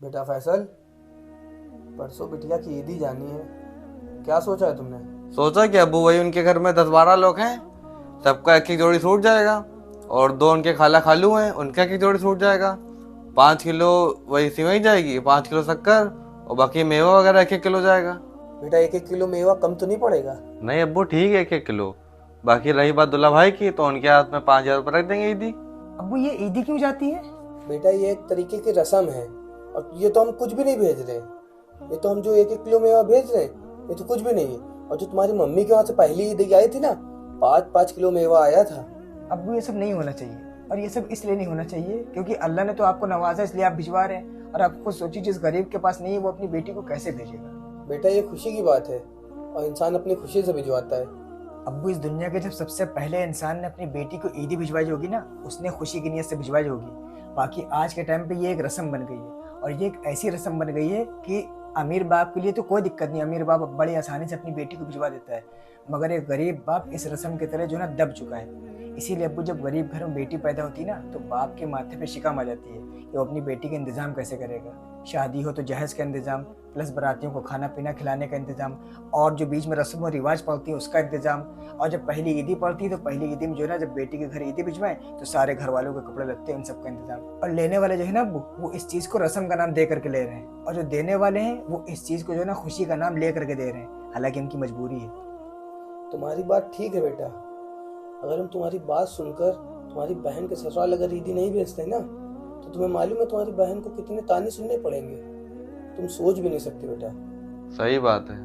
बेटा फैसल, परसों बिटिया की ईदी जानी है, क्या सोचा है तुमने? सोचा कि अब्बू वही उनके घर में 10-12 लोग हैं, सबका एक एक जोड़ी सूट जाएगा। और दो उनके खाला खालू हैं, उनका एक एक जोड़ी सूट जाएगा। 5 किलो वही सिवई जाएगी, 5 किलो शक्कर, और बाकी मेवा वगैरह 1-1 किलो जाएगा। बेटा 1-1 किलो मेवा कम तो नहीं पड़ेगा? नहीं अब्बू ठीक है, 1-1 किलो। बाकी रही बात दूल्हा भाई की, तो उनके हाथ में 5,000 रुपये रख देंगे ईदी। अब्बू ये ईदी क्यों जाती है? बेटा ये एक तरीके की रस्म है, और ये तो हम कुछ भी नहीं भेज रहे। ये तो हम जो 1-1 किलो मेवा भेज रहे हैं, ये तो कुछ भी नहीं है। और जो तुम्हारी मम्मी के वहां से पहली ईद आई थी ना, 5-5 किलो मेवा आया था। अब्बू ये सब नहीं होना चाहिए, और ये सब इसलिए नहीं होना चाहिए क्योंकि अल्लाह ने तो आपको नवाजा, इसलिए आप भिजवा रहे हैं। और आपको सोचिए, जिस गरीब के पास नहीं है वो अपनी बेटी को कैसे भेजेगा? बेटा ये खुशी की बात है, और इंसान अपनी खुशी से भिजवाता है। अब्बू इस दुनिया के जब सबसे पहले इंसान ने अपनी बेटी को ईदी भिजवाई होगी ना, उसने खुशी की नीयत से भिजवाई होगी। बाकी आज के टाइम पे ये एक रस्म बन गई है, और ये एक ऐसी रस्म बन गई है कि अमीर बाप के लिए तो कोई दिक्कत नहीं, अमीर बाप बड़ी आसानी से अपनी बेटी को भिजवा देता है। मगर एक गरीब बाप इस रस्म की तरह जो ना दब चुका है। इसीलिए अब्बू, जब गरीब घर में बेटी पैदा होती है ना, तो बाप के माथे पे शिकम आ जाती है कि वो अपनी बेटी का इंतजाम कैसे करेगा। शादी हो तो जहेज का इंतजाम, प्लस बारातियों को खाना पीना खिलाने का इंतजाम, और जो बीच में रस्म और रिवाज पड़ती है उसका इंतजाम। और जब पहली ईदी पड़ती है तो पहली ईदी में जो है ना, जब बेटी के घर ईदी भिजवाएं तो सारे घर वालों के कपड़े लगते हैं, उन सबका इंतजाम। और लेने वाले जो है ना अब्बू, वो इस चीज़ को रस्म का नाम दे करके ले रहे हैं, और जो देने वाले हैं वो इस चीज़ को जो है ना खुशी का नाम ले करके दे रहे हैं, हालांकि उनकी मजबूरी है। तुम्हारी बात ठीक है बेटा। अगर हम तुम्हारी बात सुनकर तुम्हारी बहन के ससुराल अगर ईदी नहीं भेजते ना, तो तुम्हें मालूम है तुम्हारी बहन को कितने ताने सुनने पड़ेंगे। तुम सोच भी नहीं सकते बेटा। सही बात है।